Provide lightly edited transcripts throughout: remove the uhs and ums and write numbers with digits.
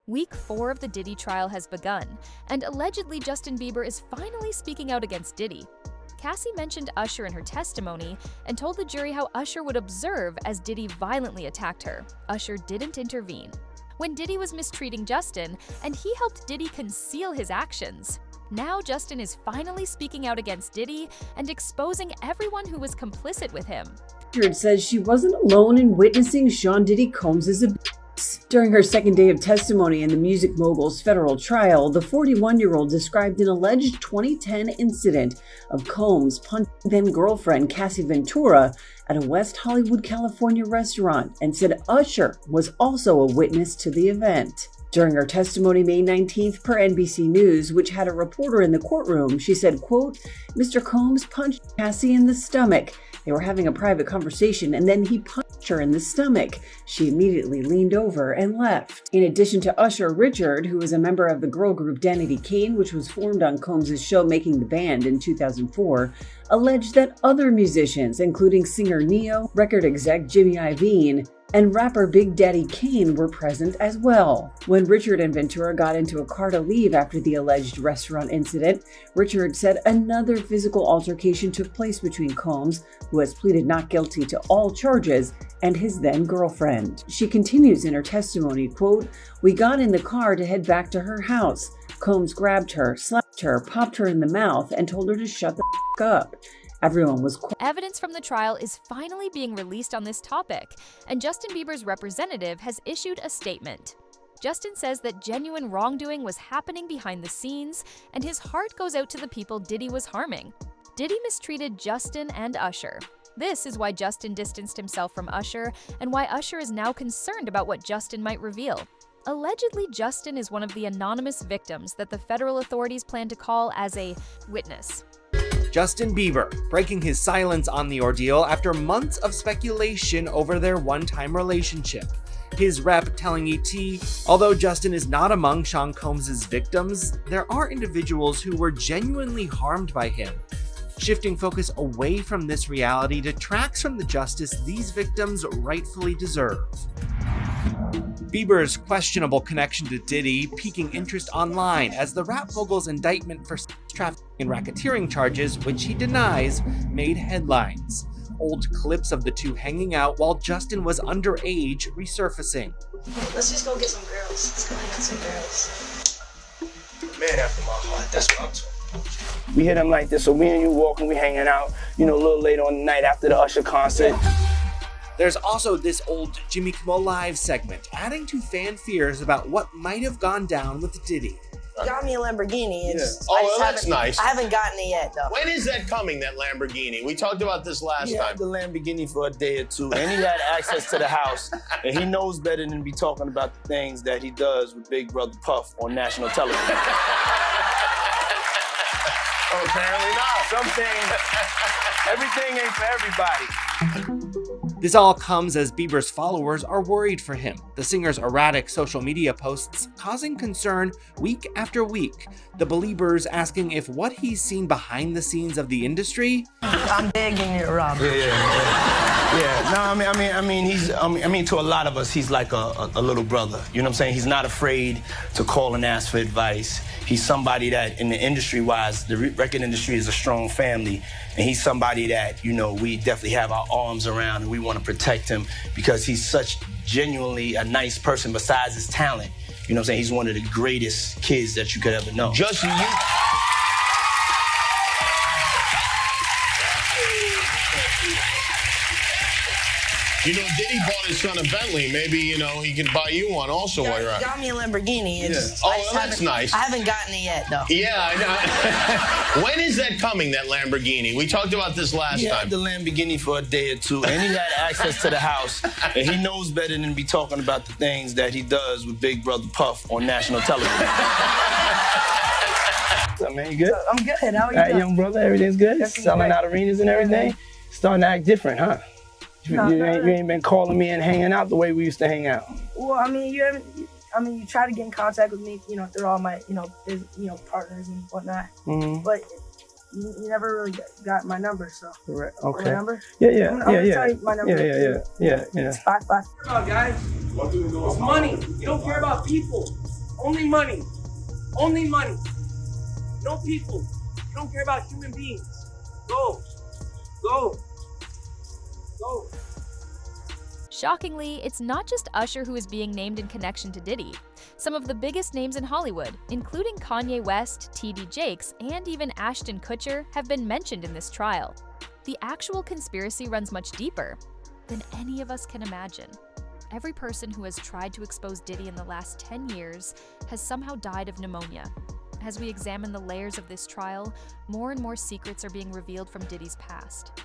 Week 4 of the Diddy trial has begun, and allegedly Justin Bieber is finally speaking out against Diddy. Cassie mentioned Usher in her testimony and told the jury how Usher would observe as Diddy violently attacked her. Usher didn't intervene. When Diddy was mistreating Justin, and he helped Diddy conceal his actions. Now Justin is finally speaking out against Diddy and exposing everyone who was complicit with him. Richard says she wasn't alone in witnessing Sean Diddy Combs' abuse. During her second day of testimony in the music mogul's federal trial, the 41-year-old described an alleged 2010 incident of Combs punching then-girlfriend Cassie Ventura at a West Hollywood, California restaurant and said Usher was also a witness to the event. During her testimony May 19th per NBC News, which had a reporter in the courtroom, she said, quote, "Mr. Combs punched Cassie in the stomach. They were having a private conversation and then he punched her in the stomach. She immediately leaned over and left." In addition to Usher, Richard, who was a member of the girl group Danity Kane, which was formed on Combs' show Making the Band in 2004, alleged that other musicians, including singer Neo, record exec Jimmy Iovine, and rapper Big Daddy Kane were present as well. When Richard and Ventura got into a car to leave after the alleged restaurant incident, Richard said another physical altercation took place between Combs, who has pleaded not guilty to all charges, and his then-girlfriend. She continues in her testimony, quote, "We got in the car to head back to her house. Combs grabbed her, slapped her, popped her in the mouth, and told her to shut the f*** up. Everyone was quiet." Evidence from the trial is finally being released on this topic, and Justin Bieber's representative has issued a statement. Justin says that genuine wrongdoing was happening behind the scenes, and his heart goes out to the people Diddy was harming. Diddy mistreated Justin and Usher. This is why Justin distanced himself from Usher, and why Usher is now concerned about what Justin might reveal. Allegedly, Justin is one of the anonymous victims that the federal authorities plan to call as a witness. Justin Bieber breaking his silence on the ordeal after months of speculation over their one-time relationship. His rep telling ET, although Justin is not among Sean Combs' victims, there are individuals who were genuinely harmed by him. Shifting focus away from this reality detracts from the justice these victims rightfully deserve. Bieber's questionable connection to Diddy piquing interest online as the rap mogul's indictment for sex trafficking and racketeering charges, which he denies, made headlines. Old clips of the two hanging out while Justin was underage resurfacing. Let's just go get some girls. Let's go get some girls. Man after my heart, that's what I'm talking about. We hit him like this, so me and you walking, we hanging out, a little later on the night after the Usher concert. There's also this old Jimmy Kimmel Live segment, adding to fan fears about what might have gone down with Diddy. Got me a Lamborghini. Yeah. Oh, well, that's nice. I haven't gotten it yet, though. When is that coming, that Lamborghini? We talked about this last He time. had the Lamborghini for a day or two, and he had access to the house, and he knows better than to be talking about the things that he does with Big Brother Puff on national television. Oh, apparently not. Some things, everything ain't for everybody. This all comes as Bieber's followers are worried for him, the singer's erratic social media posts causing concern week after week, the Beliebers asking if what he's seen behind the scenes of the industry. I'm begging you, Rob. Yeah. No, I mean, to a lot of us, he's like a little brother. You know what I'm saying? He's not afraid to call and ask for advice. He's somebody that, in the industry-wise, the record industry is a strong family, and he's somebody that, we definitely have our arms around, and we want to protect him because he's such genuinely a nice person besides his talent. You know what I'm saying? He's one of the greatest kids that you could ever know. Just you. Diddy bought his son a Bentley. Maybe, he can buy you one also while you're out. Got me a Lamborghini. Oh, well, that's nice. I haven't gotten it yet, though. Yeah, I know. When is that coming, that Lamborghini? We talked about this last time. He had the Lamborghini for a day or two, and he had access to the house, and he knows better than to be talking about the things that he does with Big Brother Puff on national television. So, man, you good? I'm good. How are you All right, doing? young brother, everything's good? Everything's Selling great. out arenas and everything? Starting to act different, huh? You ain't been calling me and hanging out the way we used to hang out. Well, you try to get in contact with me, through all my, partners and whatnot. Mm-hmm. But you never really got my number, so. Correct. Okay. My number? Yeah. I'm gonna tell you my number. Yeah. It's 5. Come on, guys. It's money. You don't care about people. Only money. Only money. No people. You don't care about human beings. Go. Go. Go. Shockingly, it's not just Usher who is being named in connection to Diddy. Some of the biggest names in Hollywood, including Kanye West, T.D. Jakes, and even Ashton Kutcher, have been mentioned in this trial. The actual conspiracy runs much deeper than any of us can imagine. Every person who has tried to expose Diddy in the last 10 years has somehow died of pneumonia. As we examine the layers of this trial, more and more secrets are being revealed from Diddy's past.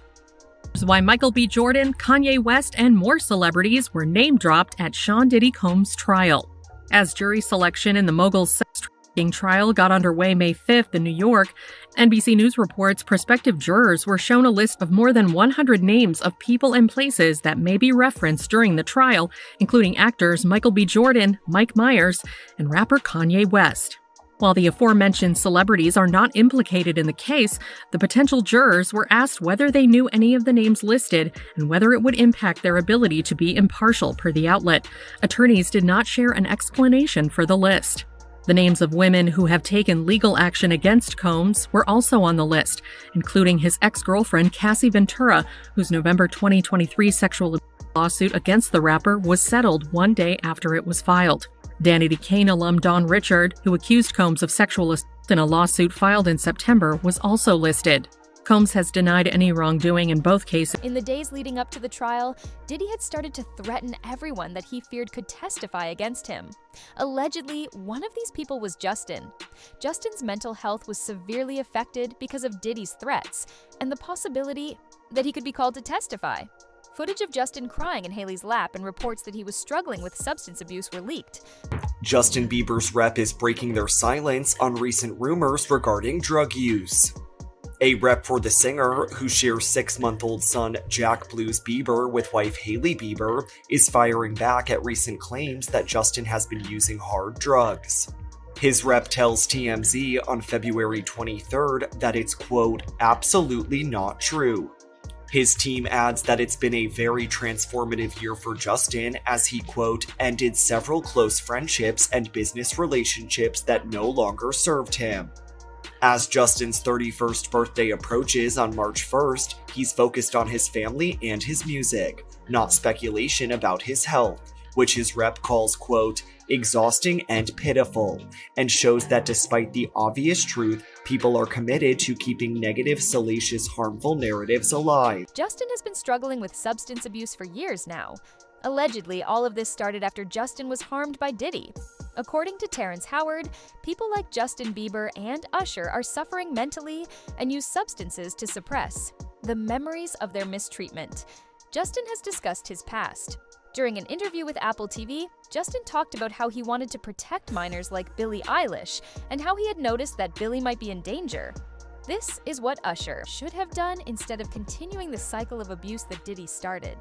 Why Michael B. Jordan, Kanye West, and more celebrities were name-dropped at Sean Diddy Combs' trial. As jury selection in the mogul's sex trafficking trial got underway May 5th in New York, NBC News reports prospective jurors were shown a list of more than 100 names of people and places that may be referenced during the trial, including actors Michael B. Jordan, Mike Myers, and rapper Kanye West. While the aforementioned celebrities are not implicated in the case, the potential jurors were asked whether they knew any of the names listed and whether it would impact their ability to be impartial, per the outlet. Attorneys did not share an explanation for the list. The names of women who have taken legal action against Combs were also on the list, including his ex-girlfriend Cassie Ventura, whose November 2023 sexual lawsuit against the rapper was settled one day after it was filed. Danny DeCane alum Don Richard, who accused Combs of sexual assault in a lawsuit filed in September, was also listed. Combs has denied any wrongdoing in both cases. In the days leading up to the trial, Diddy had started to threaten everyone that he feared could testify against him. Allegedly, one of these people was Justin. Justin's mental health was severely affected because of Diddy's threats and the possibility that he could be called to testify. Footage of Justin crying in Hailey's lap and reports that he was struggling with substance abuse were leaked. Justin Bieber's rep is breaking their silence on recent rumors regarding drug use. A rep for the singer, who shares 6-month-old son Jack Blues Bieber with wife Hailey Bieber, is firing back at recent claims that Justin has been using hard drugs. His rep tells TMZ on February 23rd that it's, quote, absolutely not true. His team adds that it's been a very transformative year for Justin as he, quote, ended several close friendships and business relationships that no longer served him. As Justin's 31st birthday approaches on March 1st, he's focused on his family and his music, not speculation about his health, which his rep calls, quote, exhausting and pitiful, and shows that despite the obvious truth, people are committed to keeping negative, salacious, harmful narratives alive. Justin has been struggling with substance abuse for years now. Allegedly, all of this started after Justin was harmed by Diddy. According to Terrence Howard, people like Justin Bieber and Usher are suffering mentally and use substances to suppress the memories of their mistreatment. Justin has discussed his past. During an interview with Apple TV, Justin talked about how he wanted to protect minors like Billie Eilish and how he had noticed that Billie might be in danger. This is what Usher should have done instead of continuing the cycle of abuse that Diddy started.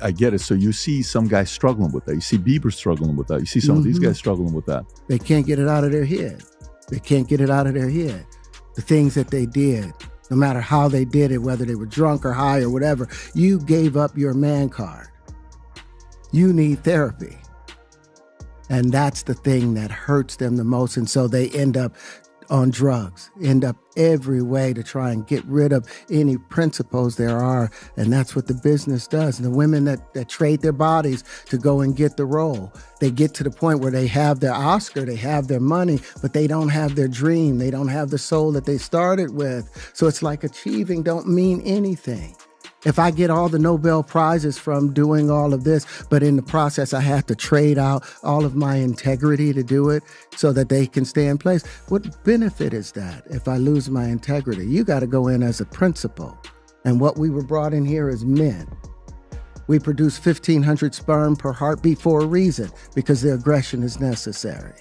I get it. So you see some guys struggling with that. You see Bieber struggling with that. You see some of these guys struggling with that. They can't get it out of their head. They can't get it out of their head. The things that they did, no matter how they did it, whether they were drunk or high or whatever, you gave up your man card. You need therapy. And that's the thing that hurts them the most. And so they end up on drugs, end up every way to try and get rid of any principles there are. And that's what the business does. And the women that trade their bodies to go and get the role, they get to the point where they have their Oscar, they have their money, but they don't have their dream. They don't have the soul that they started with. So it's like achieving don't mean anything. If I get all the Nobel Prizes from doing all of this, but in the process I have to trade out all of my integrity to do it so that they can stay in place, what benefit is that if I lose my integrity? You got to go in as a principal. And what we were brought in here as men. We produce 1,500 sperm per heartbeat for a reason, because the aggression is necessary.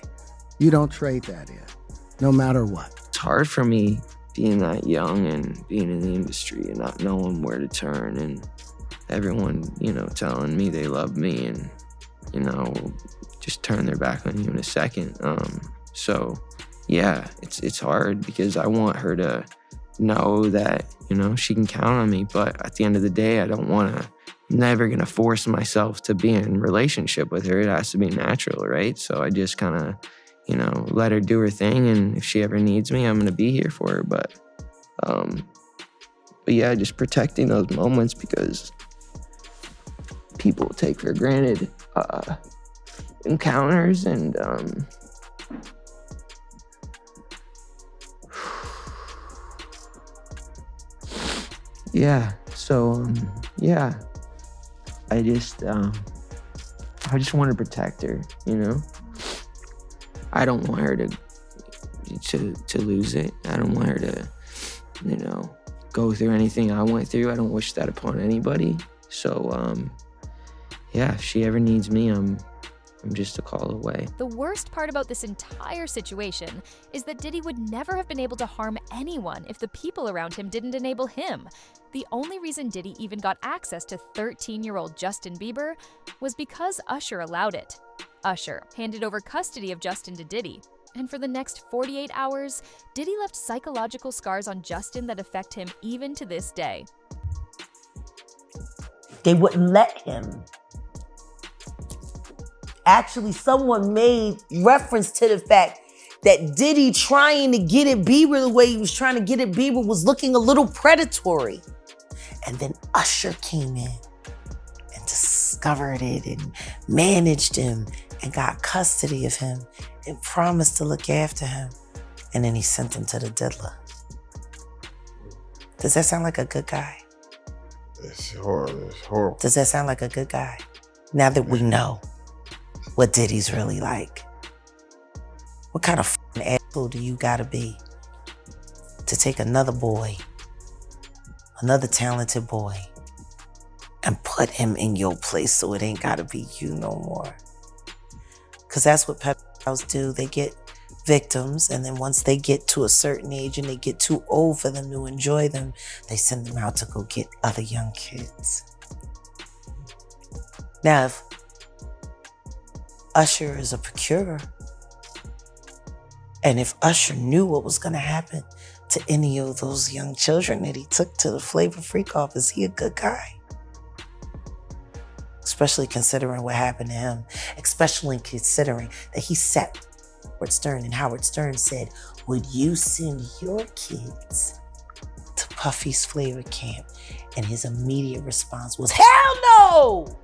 You don't trade that in, no matter what. It's hard for me being that young and being in the industry and not knowing where to turn, and everyone, telling me they love me and, just turn their back on you in a second. So yeah, it's hard because I want her to know that, she can count on me. But at the end of the day, I'm never going to force myself to be in a relationship with her. It has to be natural, right? So I just kind of, you know, let her do her thing. And if she ever needs me, I'm going to be here for her. But yeah, just protecting those moments, because people take for granted encounters. And yeah, so yeah, I just want to protect her, you know. I don't want her to lose it. I don't want her to, you know, go through anything I went through. I don't wish that upon anybody. So yeah, if she ever needs me, I'm just a call away. The worst part about this entire situation is that Diddy would never have been able to harm anyone if the people around him didn't enable him. The only reason Diddy even got access to 13-year-old Justin Bieber was because Usher allowed it. Usher handed over custody of Justin to Diddy. And for the next 48 hours, Diddy left psychological scars on Justin that affect him even to this day. They wouldn't let him. Actually, someone made reference to the fact that Diddy trying to get at Bieber the way he was trying to get at Bieber was looking a little predatory. And then Usher came in and discovered it and managed him and got custody of him and promised to look after him. And then he sent him to the diddler. Does that sound like a good guy? It's horrible. It's horrible. Does that sound like a good guy? Now that we know what Diddy's really like, what kind of f***ing asshole do you gotta be to take another boy, another talented boy, and put him in your place so it ain't gotta be you no more? Because that's what pedophiles do. They get victims, and then once they get to a certain age and they get too old for them to enjoy them, they send them out to go get other young kids. Now, if Usher is a procurer, and if Usher knew what was gonna happen to any of those young children that he took to the Flavor Freak off, is he a good guy? Especially considering what happened to him, especially considering that he sat Howard Stern, and Howard Stern said, would you send your kids to Puffy's Flavor Camp? And his immediate response was, hell no!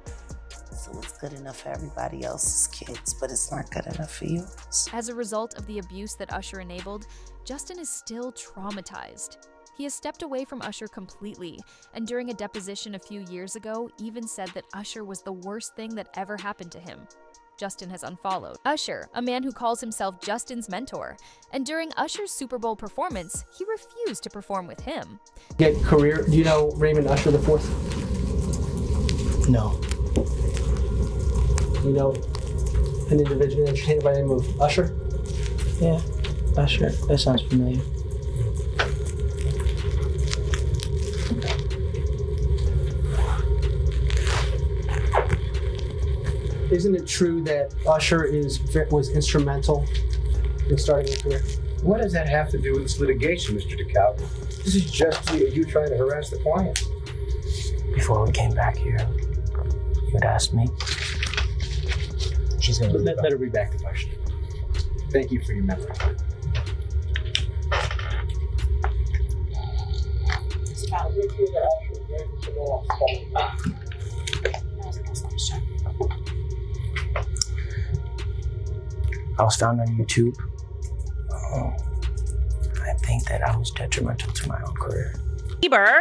So it's good enough for everybody else's kids, but it's not good enough for yours. As a result of the abuse that Usher enabled, Justin is still traumatized. He has stepped away from Usher completely, and during a deposition a few years ago, even said that Usher was the worst thing that ever happened to him. Justin has unfollowed Usher, a man who calls himself Justin's mentor, and during Usher's Super Bowl performance, he refused to perform with him. Get career. Do you know Raymond Usher the Fourth? No. You know an individual entertainer by the name of Usher? Yeah, Usher. That sounds familiar. Isn't it true that Usher was instrumental in starting a career? What does that have to do with this litigation, Mr. DeKalb? This is just you trying to harass the client. Before we came back here, you had asked me. She's going to let her read back the question. Thank you for your memory. I was found on YouTube. I think that I was detrimental to my own career.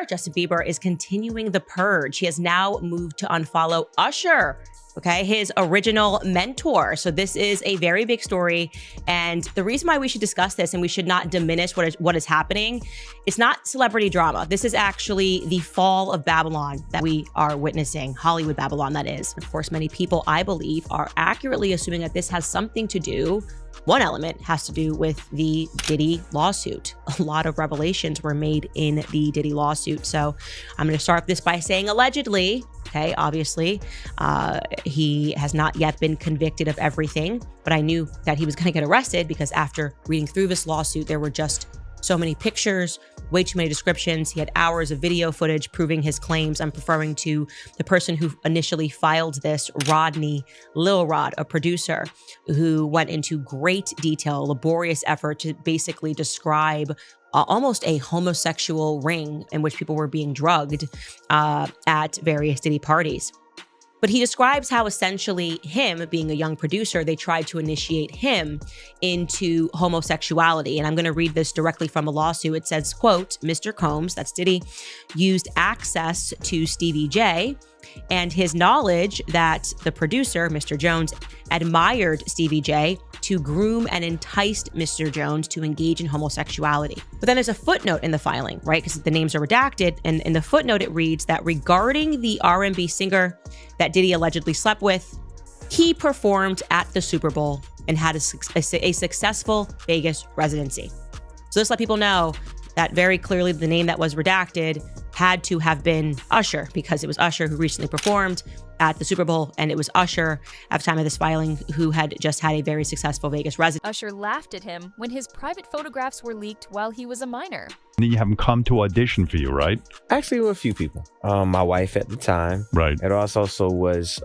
Justin Bieber is continuing the purge. He has now moved to unfollow Usher, okay, his original mentor. So this is a very big story. And the reason why we should discuss this and we should not diminish what is happening, it's not celebrity drama. This is actually the fall of Babylon that we are witnessing, Hollywood Babylon, that is. Of course, many people, I believe, are accurately assuming that this has something to do, one element has to do with the Diddy lawsuit. A lot of revelations were made in the Diddy lawsuit. So I'm going to start this by saying allegedly. Okay, obviously, he has not yet been convicted of everything, but I knew that he was going to get arrested because after reading through this lawsuit, there were just so many pictures, way too many descriptions. He had hours of video footage proving his claims. I'm referring to the person who initially filed this, Rodney Lil Rod, a producer who went into great detail, laborious effort to basically describe almost a homosexual ring in which people were being drugged at various Diddy parties. But he describes how essentially him being a young producer, they tried to initiate him into homosexuality. And I'm going to read this directly from a lawsuit. It says, quote, Mr. Combs, that's Diddy, used access to Stevie J and his knowledge that the producer, Mr. Jones, admired Stevie J to groom and enticed Mr. Jones to engage in homosexuality. But then there's a footnote in the filing, right? Because the names are redacted. And in the footnote, it reads that regarding the R&B singer that Diddy allegedly slept with, he performed at the Super Bowl and had a successful Vegas residency. So this let people know that very clearly the name that was redacted had to have been Usher, because it was Usher who recently performed at the Super Bowl, and it was Usher at the time of this filing who had just had a very successful Vegas residency. Usher laughed at him when his private photographs were leaked while he was a minor. You have them come to audition for you, right? Actually, with a few people. My wife at the time. Right. It also was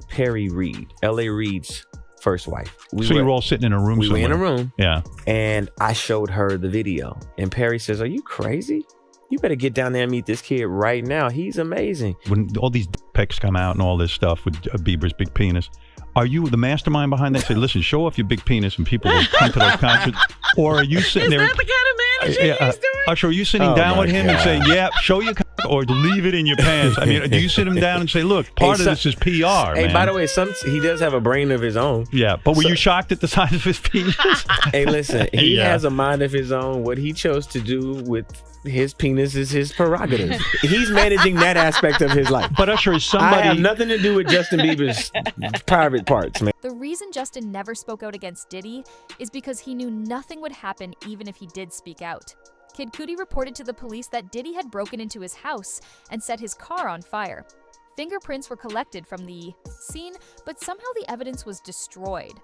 Perry Reed, L.A. Reid's first wife. So you were all sitting in a room We somewhere. were in a room. Yeah. And I showed her the video. And Perry says, "Are you crazy? You better get down there and meet this kid right now. He's amazing." When all these pics come out and all this stuff with Bieber's big penis, are you the mastermind behind that? Say, listen, show off your big penis and people will come to those concerts. Or are you sitting there? Is that the kind of manager he's doing? Usher, are you sitting down with him and saying, yeah, show your cock, or leave it in your pants? I mean, do you sit him down and say, look, part of this is PR, Hey, man. by the way, he does have a brain of his own. Yeah, but were you shocked at the size of his penis? Hey, listen, he Yeah. has a mind of his own. What he chose to do with his penis is his prerogative. He's managing that aspect of his life. But Usher is somebody... I have nothing to do with Justin Bieber's private parts, man. The reason Justin never spoke out against Diddy is because he knew nothing would happen even if he did speak out. Kid Cudi reported to the police that Diddy had broken into his house and set his car on fire. Fingerprints were collected from the scene, but somehow the evidence was destroyed.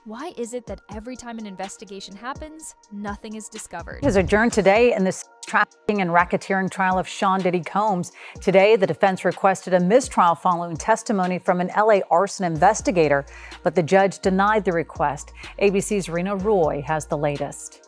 Why is it that every time an investigation happens, nothing is discovered? Is adjourned today in this trafficking and racketeering trial of Sean Diddy Combs. Today, the defense requested a mistrial following testimony from an LA arson investigator, but the judge denied the request. ABC's Rena Roy has the latest.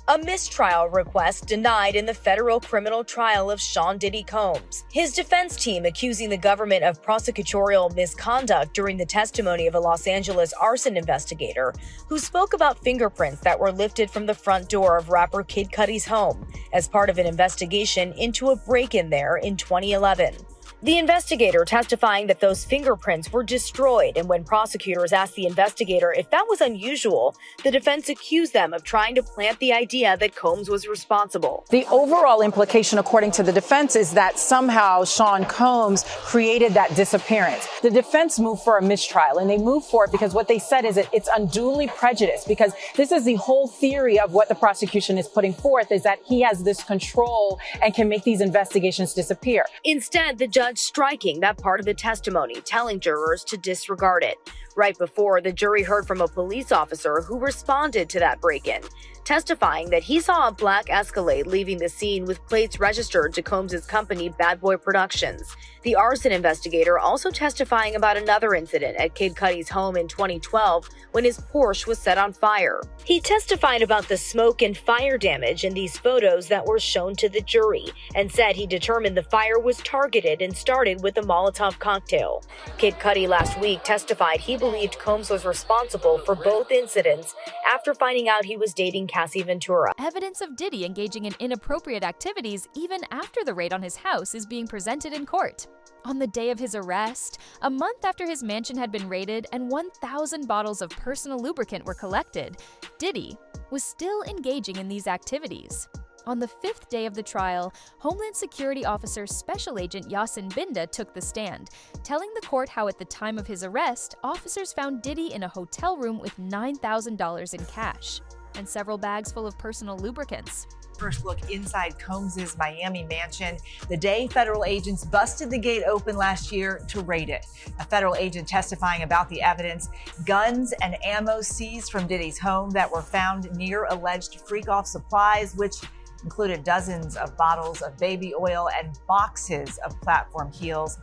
A mistrial request denied in the federal criminal trial of Sean Diddy Combs. His defense team accusing the government of prosecutorial misconduct during the testimony of a Los Angeles arson investigator who spoke about fingerprints that were lifted from the front door of rapper Kid Cudi's home as part of an investigation into a break-in there in 2011. The investigator testifying that those fingerprints were destroyed, and when prosecutors asked the investigator if that was unusual, the defense accused them of trying to plant the idea that Combs was responsible. The overall implication, according to the defense, is that somehow Sean Combs created that disappearance. The defense moved for a mistrial, and they moved for it because what they said is that it's unduly prejudiced, because this is the whole theory of what the prosecution is putting forth, is that he has this control and can make these investigations disappear. Instead, the judge striking that part of the testimony, telling jurors to disregard it. Right before, the jury heard from a police officer who responded to that break-in, testifying that he saw a black Escalade leaving the scene with plates registered to Combs' company Bad Boy Productions. The arson investigator also testifying about another incident at Kid Cudi's home in 2012 when his Porsche was set on fire. He testified about the smoke and fire damage in these photos that were shown to the jury and said he determined the fire was targeted and started with a Molotov cocktail. Kid Cudi last week testified he believed Combs was responsible for both incidents after finding out he was dating Cassie Ventura. Evidence of Diddy engaging in inappropriate activities even after the raid on his house is being presented in court. On the day of his arrest, a month after his mansion had been raided and 1,000 bottles of personal lubricant were collected, Diddy was still engaging in these activities. On the 5th day of the trial, Homeland Security Officer Special Agent Yasin Binda took the stand, telling the court how at the time of his arrest, officers found Diddy in a hotel room with $9,000 in cash. and several bags full of personal lubricants. First look inside Combs's Miami mansion the day federal agents busted the gate open last year to raid it. A federal agent testifying about the evidence, guns and ammo seized from Diddy's home that were found near alleged freak-off supplies, which included dozens of bottles of baby oil and boxes of platform heels,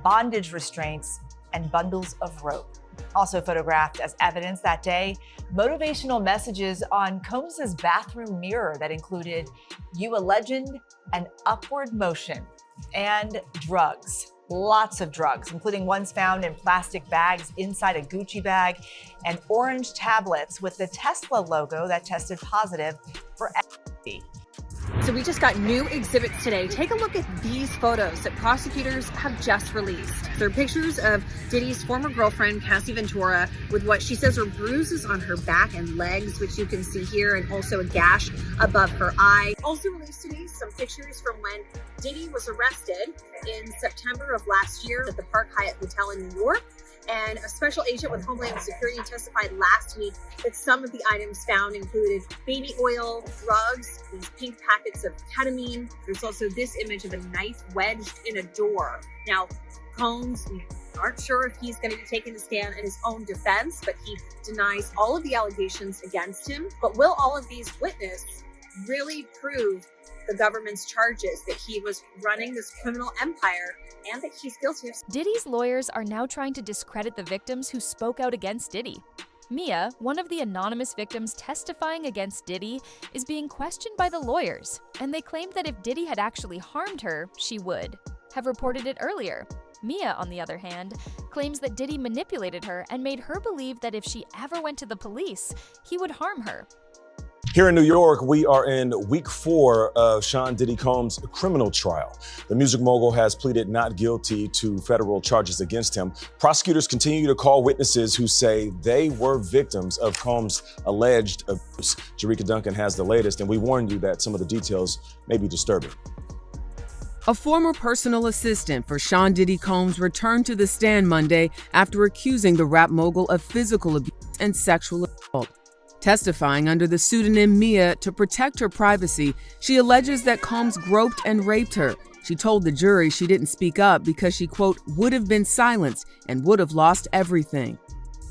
bondage restraints, and bundles of rope. Also photographed as evidence that day, motivational messages on Combs's bathroom mirror that included "You a legend" and "Upward motion," and drugs. Lots of drugs, including ones found in plastic bags inside a Gucci bag and orange tablets with the Tesla logo that tested positive for ecstasy. So we just got new exhibits today. Take a look at these photos that prosecutors have just released. They're pictures of Diddy's former girlfriend, Cassie Ventura, with what she says are bruises on her back and legs, which you can see here, and also a gash above her eye. Also released today some pictures from when Diddy was arrested in September of last year at the Park Hyatt Hotel in New York. And a special agent with Homeland Security testified last week that some of the items found included baby oil, drugs, these pink packets of ketamine. There's also this image of a knife wedged in a door. Now, Combs, we aren't sure if he's going to be taking the stand in his own defense, but he denies all of the allegations against him. But will all of these witnesses really prove the government's charges that he was running this criminal empire and that he's guilty of? Diddy's lawyers are now trying to discredit the victims who spoke out against Diddy. Mia, one of the anonymous victims testifying against Diddy, is being questioned by the lawyers, and they claimed that if Diddy had actually harmed her, she would have reported it earlier. Mia, on the other hand, claims that Diddy manipulated her and made her believe that if she ever went to the police, he would harm her. Here in New York, we are in week 4 of Sean Diddy Combs' criminal trial. The music mogul has pleaded not guilty to federal charges against him. Prosecutors continue to call witnesses who say they were victims of Combs' alleged abuse. Jerika Duncan has the latest, and we warned you that some of the details may be disturbing. A former personal assistant for Sean Diddy Combs returned to the stand Monday after accusing the rap mogul of physical abuse and sexual assault. Testifying under the pseudonym Mia to protect her privacy, she alleges that Combs groped and raped her. She told the jury she didn't speak up because she, quote, would have been silenced and would have lost everything.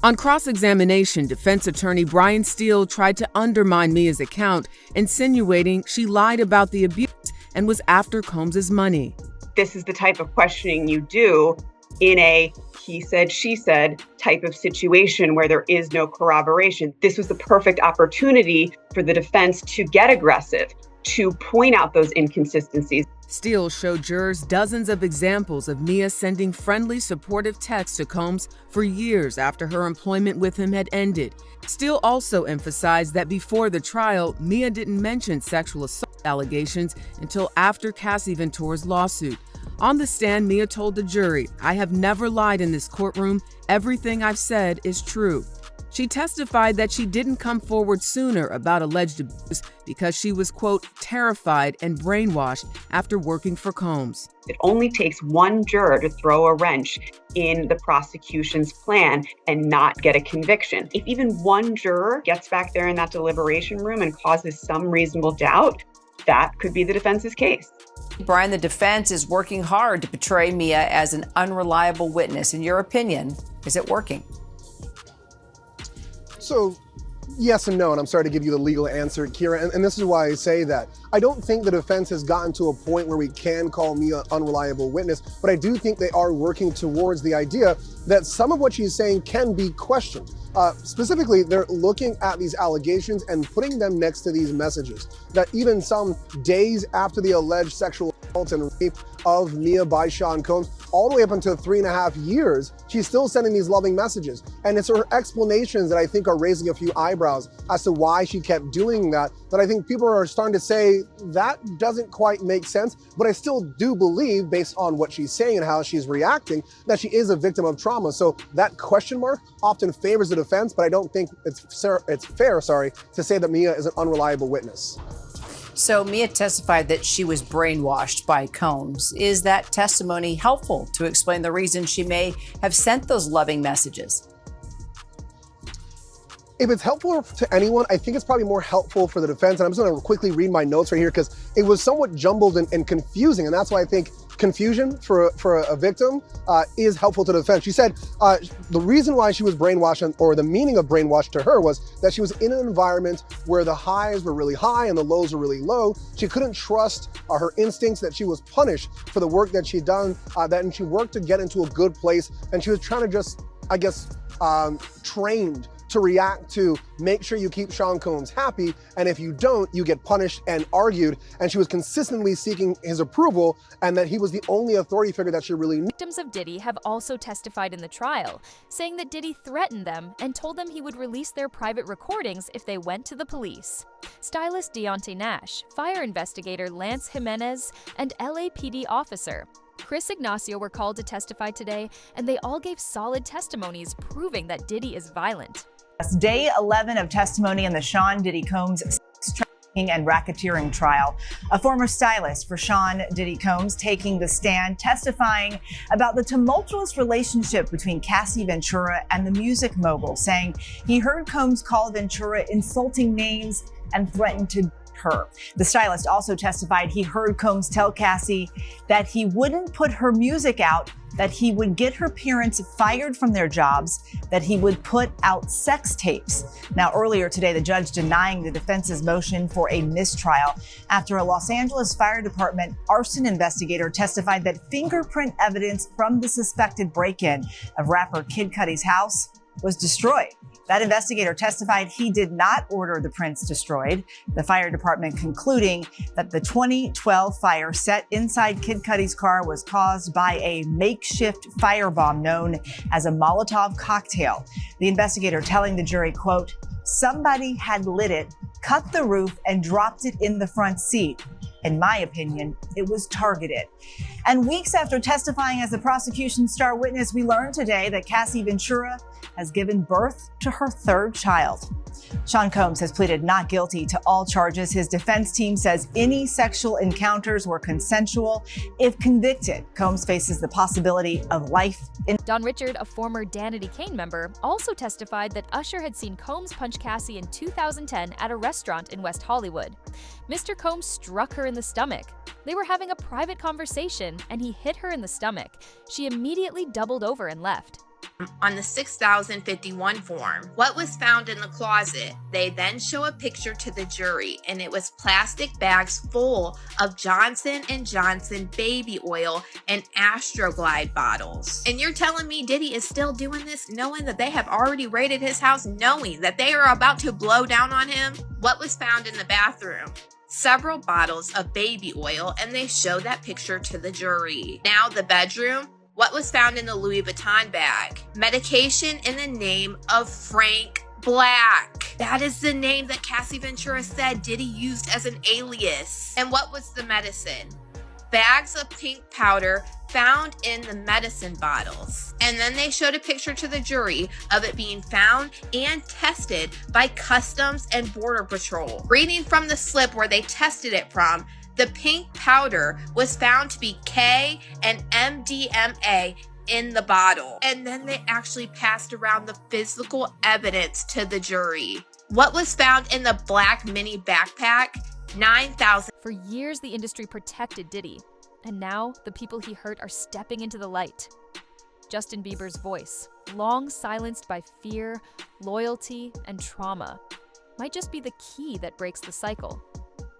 On cross-examination, defense attorney Brian Steele tried to undermine Mia's account, insinuating she lied about the abuse and was after Combs' money. This is the type of questioning you do in a he said, she said type of situation where there is no corroboration. This was the perfect opportunity for the defense to get aggressive, to point out those inconsistencies. Steele showed jurors dozens of examples of Mia sending friendly, supportive texts to Combs for years after her employment with him had ended. Steele also emphasized that before the trial, Mia didn't mention sexual assault allegations until after Cassie Ventura's lawsuit. On the stand, Mia told the jury, "I have never lied in this courtroom. Everything I've said is true." She testified that she didn't come forward sooner about alleged abuse because she was, quote, terrified and brainwashed after working for Combs. It only takes one juror to throw a wrench in the prosecution's plan and not get a conviction. If even one juror gets back there in that deliberation room and causes some reasonable doubt, that could be the defense's case. Brian, the defense is working hard to portray Mia as an unreliable witness. In your opinion, is it working? So, yes and no, and I'm sorry to give you the legal answer, Kira, and this is why I say that. I don't think the defense has gotten to a point where we can call Mia an unreliable witness, but I do think they are working towards the idea that some of what she's saying can be questioned. Specifically, they're looking at these allegations and putting them next to these messages that even some days after the alleged sexual assault and rape of Mia by Sean Combs, all the way up until 3.5 years, she's still sending these loving messages. And it's her explanations that I think are raising a few eyebrows as to why she kept doing that I think people are starting to say that doesn't quite make sense, but I still do believe, based on what she's saying and how she's reacting, that she is a victim of trauma. So that question mark often favors the defense, but I don't think it's fair, to say that Mia is an unreliable witness. So Mia testified that she was brainwashed by Combs. Is that testimony helpful to explain the reason she may have sent those loving messages? If it's helpful to anyone, I think it's probably more helpful for the defense. And I'm just going to quickly read my notes right here because it was somewhat jumbled and confusing. And that's why I think confusion for a victim is helpful to the defense. She said the reason why she was brainwashed, or the meaning of brainwashed to her, was that she was in an environment where the highs were really high and the lows were really low. She couldn't trust her instincts, that she was punished for the work that she'd done, and she worked to get into a good place. And she was trying to just, I guess, trained to react to make sure you keep Sean Combs happy, and if you don't, you get punished and argued. And she was consistently seeking his approval, and that he was the only authority figure that she really knew. Victims of Diddy have also testified in the trial, saying that Diddy threatened them and told them he would release their private recordings if they went to the police. Stylist Deontay Nash, fire investigator Lance Jimenez, and LAPD officer Chris Ignacio were called to testify today, and they all gave solid testimonies proving that Diddy is violent. Day 11 of testimony in the Sean Diddy Combs sex trafficking and racketeering trial. A former stylist for Sean Diddy Combs taking the stand, testifying about the tumultuous relationship between Cassie Ventura and the music mogul, saying he heard Combs call Ventura insulting names and threatened to her. The stylist also testified he heard Combs tell Cassie that he wouldn't put her music out, that he would get her parents fired from their jobs, that he would put out sex tapes. Now, earlier today, the judge denying the defense's motion for a mistrial after a Los Angeles Fire Department arson investigator testified that fingerprint evidence from the suspected break-in of rapper Kid Cudi's house was destroyed. That investigator testified he did not order the prints destroyed, the fire department concluding that the 2012 fire set inside Kid Cudi's car was caused by a makeshift firebomb known as a Molotov cocktail. The investigator telling the jury, quote, "Somebody had lit it, cut the roof, and dropped it in the front seat. In my opinion, it was targeted." And weeks after testifying as the prosecution's star witness, we learned today that Cassie Ventura has given birth to her third child. Sean Combs has pleaded not guilty to all charges. His defense team says any sexual encounters were consensual. If convicted, Combs faces the possibility of life in. Don Richard, a former Danity Kane member, also testified that Usher had seen Combs punch Cassie in 2010 at a restaurant in West Hollywood. Mr. Combs struck her in the stomach. They were having a private conversation, and he hit her in the stomach. She immediately doubled over and left. On the 6051 form, what was found in the closet? They then show a picture to the jury, and it was plastic bags full of Johnson & Johnson baby oil and Astroglide bottles. And you're telling me Diddy is still doing this, knowing that they have already raided his house, knowing that they are about to blow down on him? What was found in the bathroom? Several bottles of baby oil, and they show that picture to the jury. Now the bedroom. What was found in the Louis Vuitton bag? Medication in the name of Frank Black. That is the name that Cassie Ventura said Diddy used as an alias. And what was the medicine? Bags of pink powder found in the medicine bottles. And then they showed a picture to the jury of it being found and tested by Customs and Border Patrol. Reading from the slip where they tested it from, the pink powder was found to be K and MDMA in the bottle. And then they actually passed around the physical evidence to the jury. What was found in the black mini backpack? 9,000. For years, the industry protected Diddy, and now the people he hurt are stepping into the light. Justin Bieber's voice, long silenced by fear, loyalty, and trauma, might just be the key that breaks the cycle.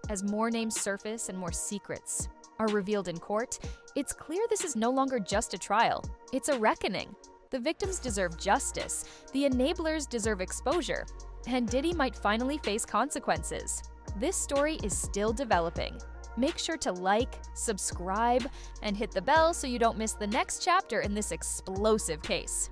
As more names surface and more secrets are revealed in court, it's clear this is no longer just a trial. It's a reckoning. The victims deserve justice, the enablers deserve exposure, and Diddy might finally face consequences. This story is still developing. Make sure to like, subscribe, and hit the bell so you don't miss the next chapter in this explosive case.